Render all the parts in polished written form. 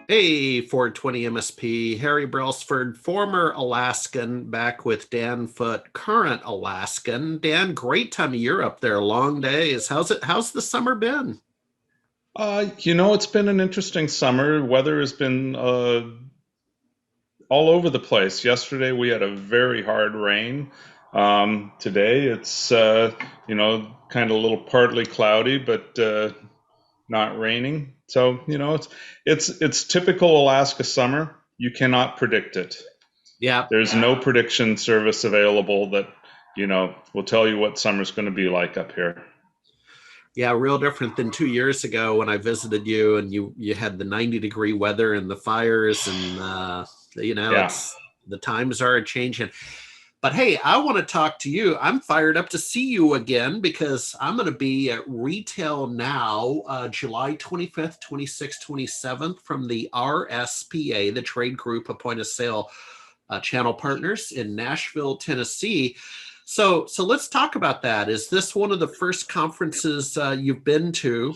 Hey, 420 MSP, Harry Brailsford, former Alaskan, back with Dan Foote, current Alaskan. Dan, great time of year up there, long days. How's the summer been? It's been an interesting summer. Weather has been all over the place. Yesterday we had a very hard rain. Today it's kind of a little partly cloudy, but not raining. So it's typical Alaska summer. You cannot predict it. Yeah, There's no prediction service available that will tell you what summer's going to be like up here. yeah, real different than 2 years ago when I visited you and you had the 90-degree weather and the fires and Yeah. it's the times are changing. But hey, I want to talk to you. I'm fired up to see you again because I'm going to be at Retail Now, July 25th, 26th, 27th from the RSPA, the Trade Group of Point of Sale Channel Partners in Nashville, Tennessee. So let's talk about that. Is this one of the first conferences you've been to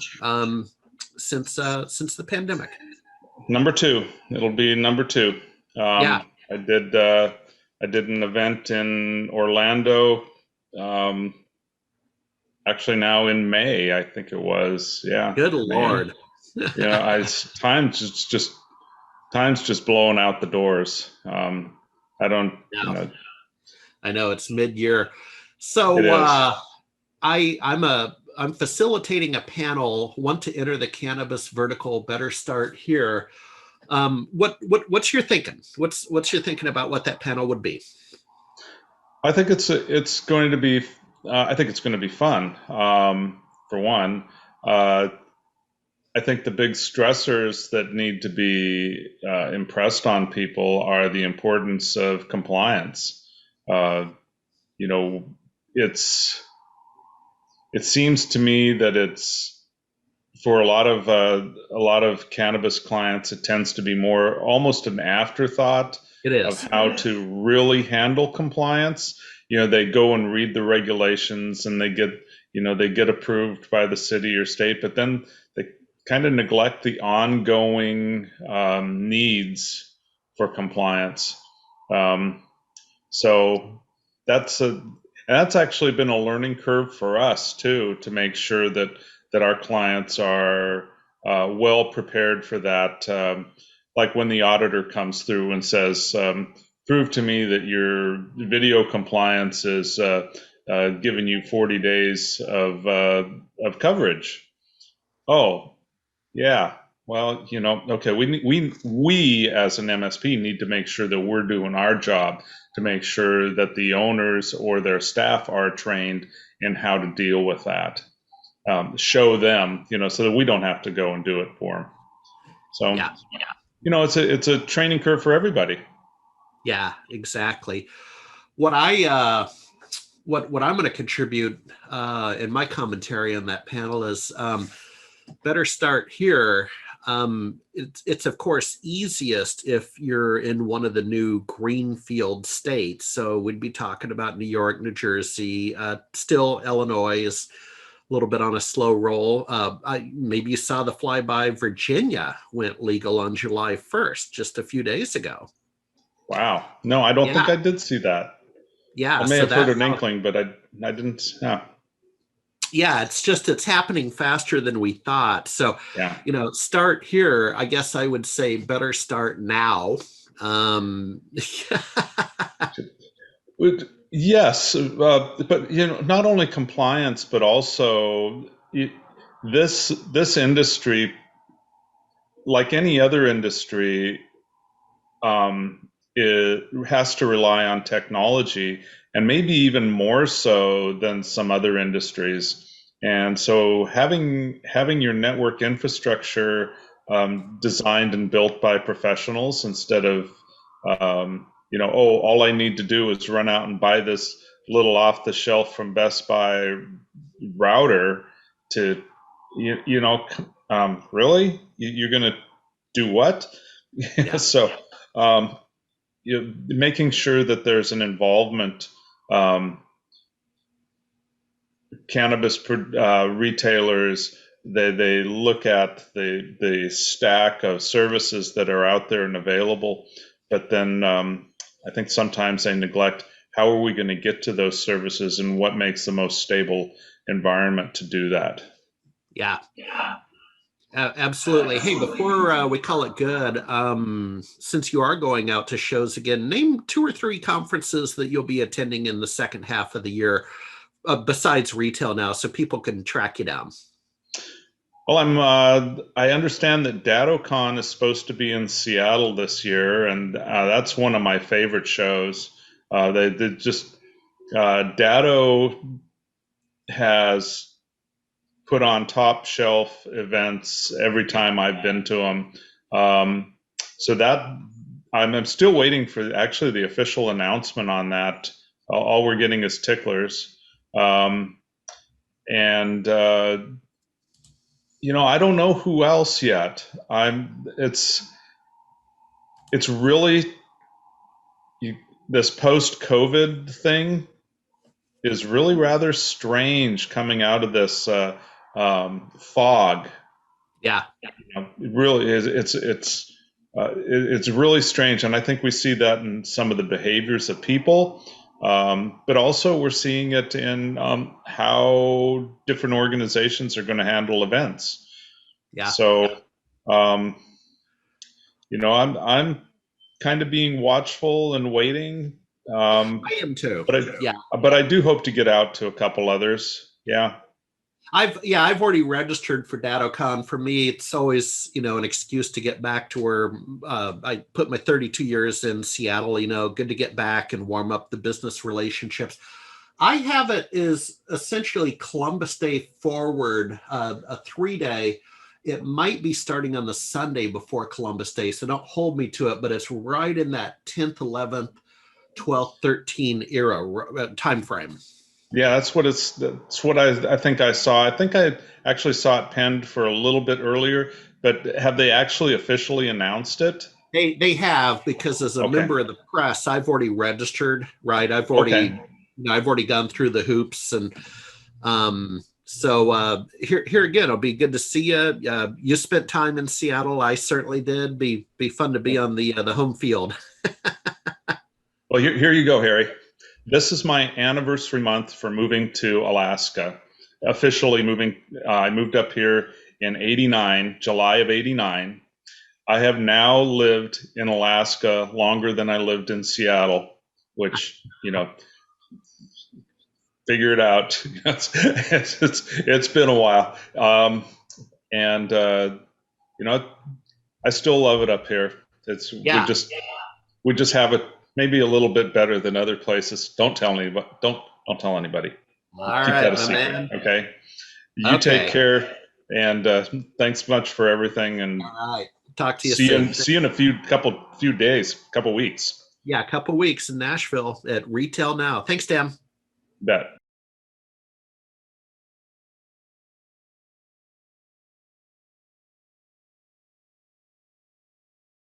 since the pandemic? Number two. It'll be number two. Yeah, I did an event in Orlando. Um, actually, now in May, I think it was. Yeah, good May. Lord. I time's just blowing out the doors. I don't. Yeah, I know it's mid-year. It So is. I'm facilitating a panel. Want to enter the cannabis vertical? Better start here. What's your thinking? What's your thinking about what that panel would be? I think it's going to be. I think it's going to be fun. For one. I think the big stressors that need to be impressed on people are the importance of compliance. Uh, you know, it's it seems to me that it's for a lot of cannabis clients, it tends to be more almost an afterthought It of is. how to really handle compliance. They go and read the regulations and they get approved by the city or state, but then they kind of neglect the ongoing needs for compliance. Um, so that's a and that's actually been a learning curve for us too, to make sure that our clients are well prepared for that. Like when the auditor comes through and says, "Prove to me that your video compliance is giving you 40 days of coverage." Oh, yeah. Well, okay, we as an MSP need to make sure that we're doing our job to make sure that the owners or their staff are trained in how to deal with that. Show them, so that we don't have to go and do it for them. So, Yeah, it's a training curve for everybody. yeah, exactly. What I what I'm going to contribute in my commentary on that panel is better start here. It's of course easiest if you're in one of the new greenfield states. So we'd be talking about New York, New Jersey, still Illinois is a little bit on a slow roll. Maybe you saw the flyby. Virginia went legal on July 1st, just a few days ago. Wow. No, I don't think Yeah, I did see that. I yeah. may So have heard that an inkling, but I didn't. Yeah. yeah, it's happening faster than we thought. So, Yeah. start here. I guess I would say better start now. Um, Yes, but not only compliance, but also this industry, like any other industry, it has to rely on technology, and maybe even more so than some other industries. And so having your network infrastructure designed and built by professionals instead of oh, all I need to do is run out and buy this little off the shelf from Best Buy router to really, you're going to do what? yeah, So um, making sure that there's an involvement. um, Cannabis retailers they look at the stack of services that are out there and available, but then I think sometimes they neglect how are we going to get to those services and what makes the most stable environment to do that. Yeah. Absolutely. Hey, before we call it good, since you are going out to shows again, name 2 or 3 conferences that you'll be attending in the second half of the year, besides RetailNow, so people can track you down. Well, I understand that DattoCon is supposed to be in Seattle this year, and that's one of my favorite shows. They just Datto has put on top shelf events every time I've been to them. So that I'm still waiting for actually the official announcement on that. All we're getting is ticklers. And I don't know who else yet. It's really this post-COVID thing is really rather strange coming out of this fog. Yeah, it really is. It's really strange, and I think we see that in some of the behaviors of people, but also we're seeing it in how different organizations are going to handle events. yeah. So, I'm kind of being watchful and waiting. I am too. Yeah. But I do hope to get out to a couple others. Yeah. I've already registered for DattoCon. For me, it's always, an excuse to get back to where I put my 32 years in Seattle, good to get back and warm up the business relationships. I have it is essentially Columbus Day forward, a 3-day. It might be starting on the Sunday before Columbus Day, so don't hold me to it, but it's right in that 10th, 11th, 12th, 13 era time frame. Yeah, that's what I think I saw. I think I actually saw it penned for a little bit earlier, but have they actually officially announced it? They have, because as a Okay. member of the press, I've already registered, right? I've Okay. already gone through the hoops, and so here again, it'll be good to see you. You spent time in Seattle. I certainly did. Be fun to be on the home field. Well, here you go, Harry. This is my anniversary month for moving to Alaska. Officially moving, I moved up here in '89, July of '89. I have now lived in Alaska longer than I lived in Seattle, which, figure it out. It's been a while. And I still love it up here. Yeah. We just have it maybe a little bit better than other places. Don't tell anybody. Don't tell anybody. All Keep right, that a my secret. man. Okay. You take care, and thanks much for everything. And all right. Talk to you soon. See you in a few days, couple weeks. Yeah, a couple weeks in Nashville at RetailNow. Thanks, Dan. Bet.